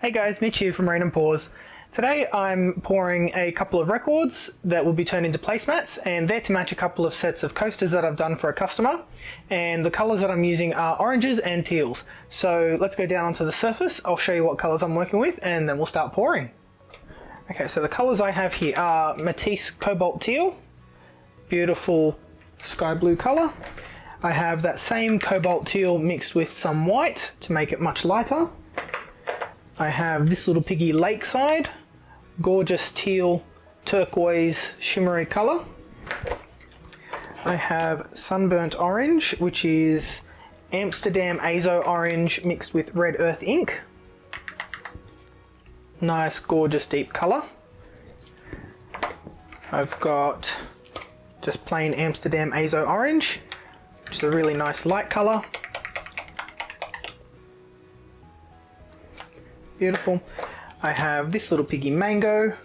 Hey guys, Mitch here from Rainandpours. Today I'm pouring a couple of records that will be turned into placemats, and they're to match a couple of sets of coasters that I've done for a customer. And the colours that I'm using are oranges and teals. So let's go down onto the surface, I'll show you what colours I'm working with, and then we'll start pouring. Okay, so the colours I have here are Matisse Cobalt Teal, beautiful sky blue colour. I have that same Cobalt Teal mixed with some white to make it much lighter. I have this little piggy Lakeside, gorgeous teal, turquoise, shimmery colour. I have Sunburnt Orange, which is Amsterdam Azo Orange mixed with red earth ink. Nice, gorgeous, deep colour. I've got just plain Amsterdam Azo Orange, which is a really nice light colour. Beautiful. I have this little piggy Mango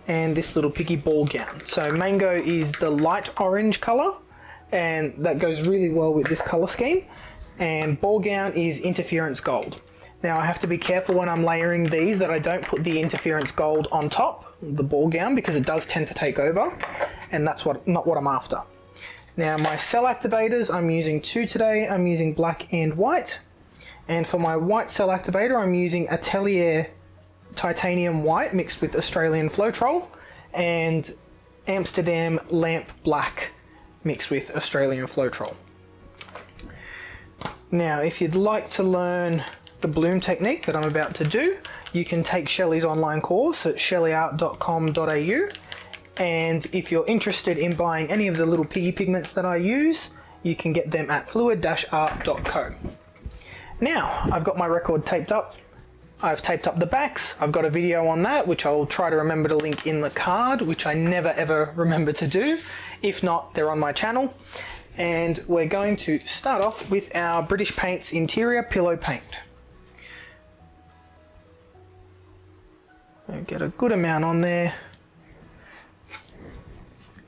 and this little piggy Ball Gown. So Mango is the light orange colour, and that goes really well with this colour scheme. And Ball Gown is Interference Gold. Now I have to be careful when I'm layering these that I don't put the Interference Gold on top, the Ball Gown, because it does tend to take over, and that's not what I'm after. Now my cell activators, I'm using two today. I'm using black and white. And for my white cell activator, I'm using Atelier Titanium White mixed with Australian Floetrol and Amsterdam Lamp Black mixed with Australian Floetrol. Now, if you'd like to learn the bloom technique that I'm about to do, you can take Shelley's online course at sheleeart.com.au. And if you're interested in buying any of the little piggy pigments that I use, you can get them at fluid-art.co. Now, I've got my record taped up. I've taped up the backs. I've got a video on that, which I'll try to remember to link in the card, which I never ever remember to do. If not, they're on my channel. And we're going to start off with our British Paints Interior Pillow Paint. I'll get a good amount on there.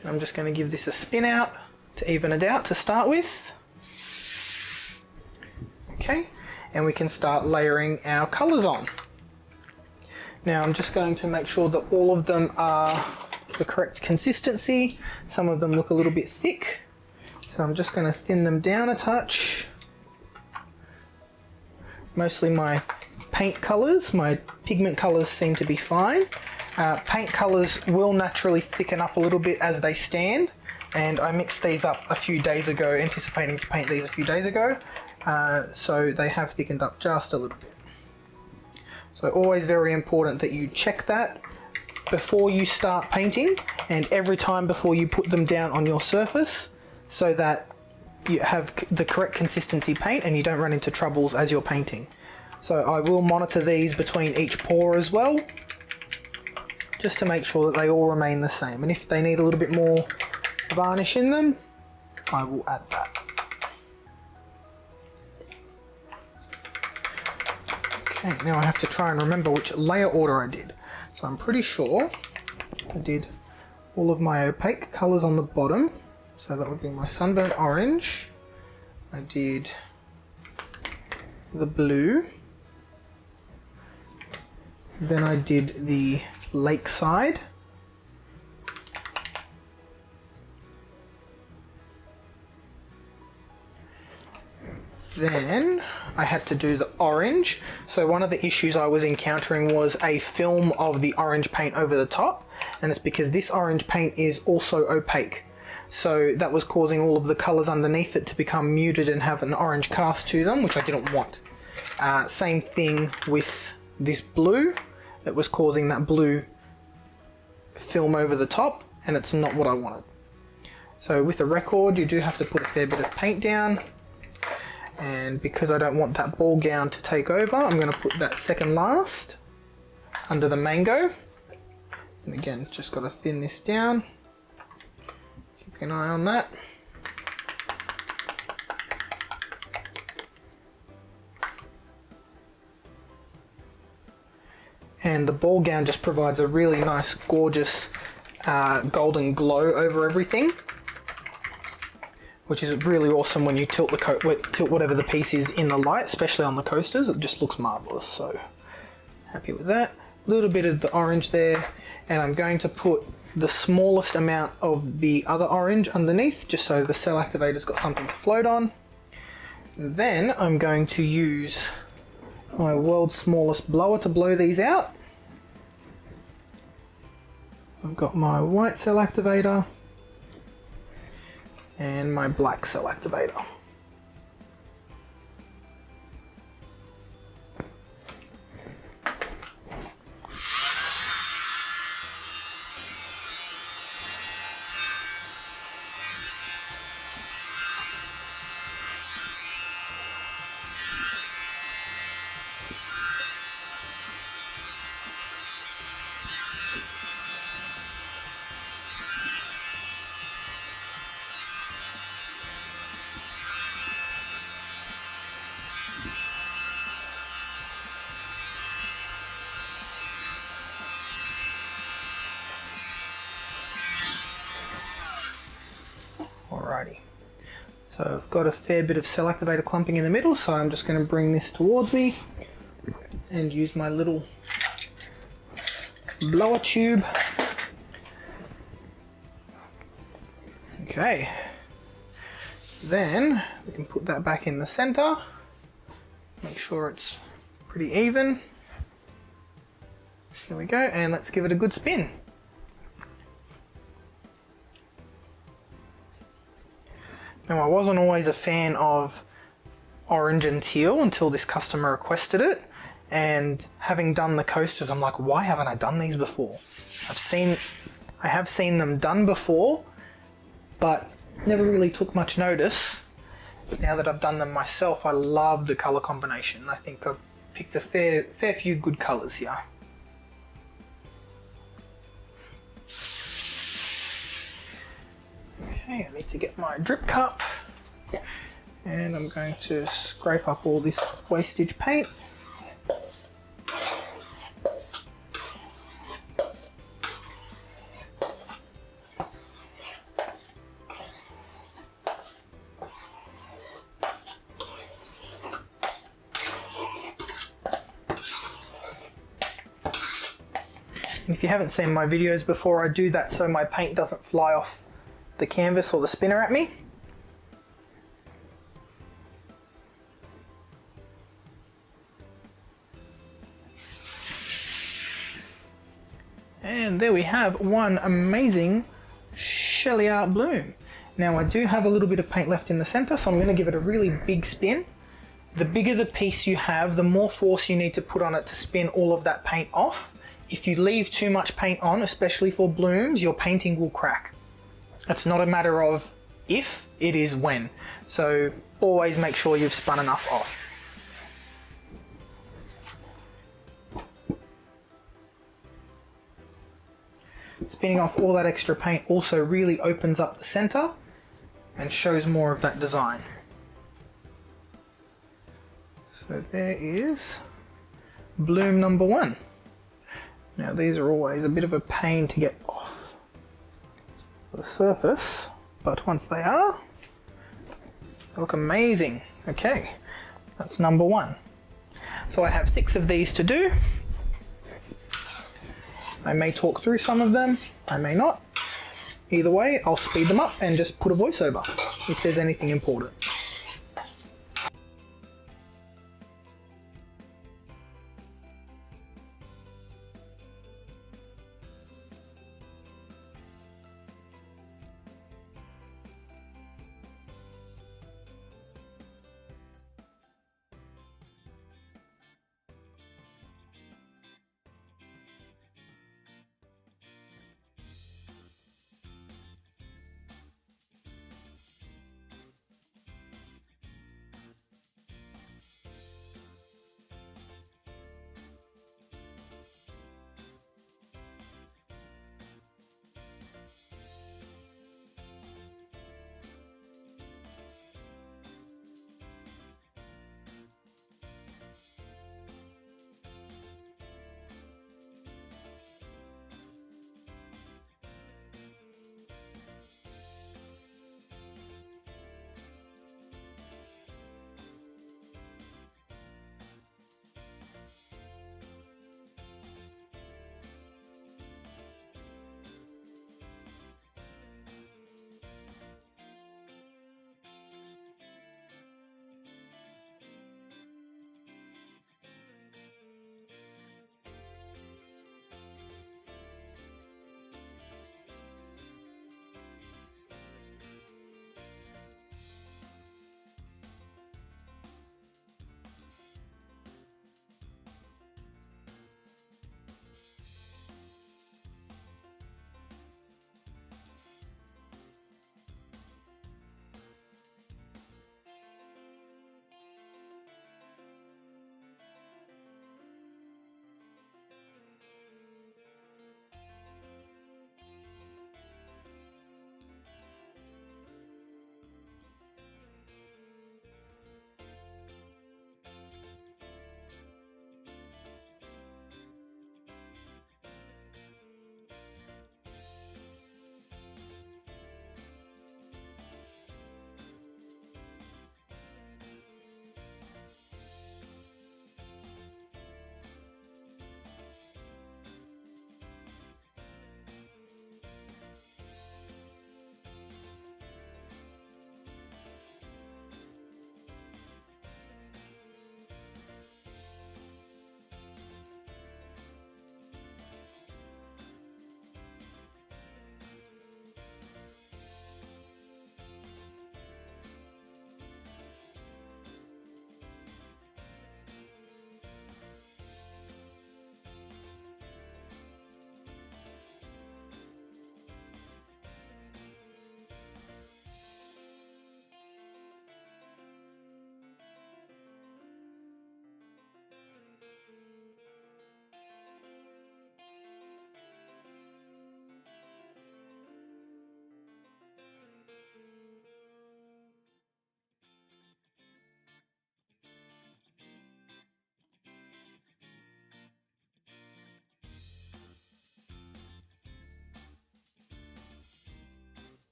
And I'm just going to give this a spin out to even it out to start with. Okay, and we can start layering our colours on. Now I'm just going to make sure that all of them are the correct consistency. Some of them look a little bit thick, so I'm just going to thin them down a touch. Mostly my paint colours, my pigment colours seem to be fine. Paint colours will naturally thicken up a little bit as they stand, and I mixed these up a few days ago, anticipating to paint these a few days ago. So they have thickened up just a little bit. So always very important that you check that before you start painting, and every time before you put them down on your surface, so that you have the correct consistency paint and you don't run into troubles as you're painting. So I will monitor these between each pour as well, just to make sure that they all remain the same. And if they need a little bit more varnish in them, I will add that. Okay, now I have to try and remember which layer order I did. So I'm pretty sure I did all of my opaque colours on the bottom. So that would be my Sunburnt Orange. I did the blue. Then I did the Lakeside. Then I had to do the orange. So one of the issues I was encountering was a film of the orange paint over the top, and it's because this orange paint is also opaque. So that was causing all of the colours underneath it to become muted and have an orange cast to them, which I didn't want. Same thing with this blue. It was causing that blue film over the top, and it's not what I wanted. So with a record, you do have to put a fair bit of paint down. And because I don't want that Ball Gown to take over, I'm going to put that second last under the Mango. And again, just got to thin this down. Keep an eye on that. And the Ball Gown just provides a really nice, gorgeous golden glow over everything, which is really awesome when you tilt whatever the piece is in the light, especially on the coasters. It just looks marvelous. So Happy with that. A little bit of the orange there, and I'm going to put the smallest amount of the other orange underneath, just so the cell activator's got something to float on. Then I'm going to use my world's smallest blower to blow these out. I've got my white cell activator and my black cell activator. Alrighty, so I've got a fair bit of cell activator clumping in the middle, so I'm just going to bring this towards me and use my little blower tube. Okay, then we can put that back in the center, make sure it's pretty even. There we go, and let's give it a good spin. Now, I wasn't always a fan of orange and teal until this customer requested it, and having done the coasters, I'm like, why haven't I done these before? I have seen them done before, but never really took much notice. Now that I've done them myself, I love the color combination. I think I've picked a fair few good colors here. Okay, I need to get my drip cup, and I'm going to scrape up all this wastage paint. If you haven't seen my videos before, I do that so my paint doesn't fly off the canvas or the spinner at me. And there we have one amazing sheleeart bloom. Now, I do have a little bit of paint left in the center, so I'm going to give it a really big spin. The bigger the piece you have, the more force you need to put on it to spin all of that paint off. If you leave too much paint on, especially for blooms, your painting will crack. It's not a matter of if, it is when. So always make sure you've spun enough off. Spinning off all that extra paint also really opens up the center and shows more of that design. So there is bloom number one. Now, these are always a bit of a pain to get off the surface, but once they are, they look amazing. Okay, that's number one. So I have 6 of these to do. I may talk through some of them, I may not. Either way, I'll speed them up and just put a voiceover if there's anything important.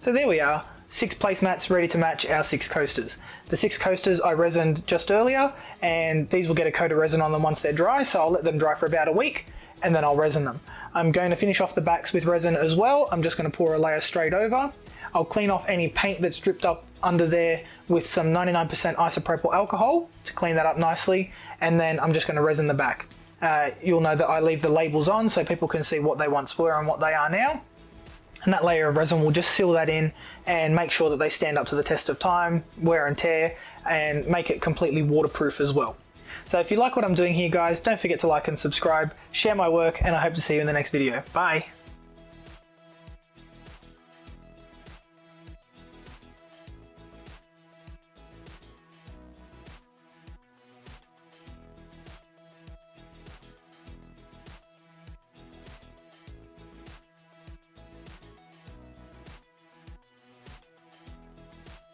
So there we are, 6 placemats ready to match our 6 coasters. The 6 coasters I resined just earlier, and these will get a coat of resin on them once they're dry, so I'll let them dry for about a week and then I'll resin them. I'm going to finish off the backs with resin as well. I'm just going to pour a layer straight over. I'll clean off any paint that's dripped up under there with some 99% isopropyl alcohol to clean that up nicely, and then I'm just going to resin the back. You'll know that I leave the labels on so people can see what they once were and what they are now. And that layer of resin will just seal that in and make sure that they stand up to the test of time, wear and tear, and make it completely waterproof as well. So if you like what I'm doing here, guys, don't forget to like and subscribe, share my work, and I hope to see you in the next video. Bye!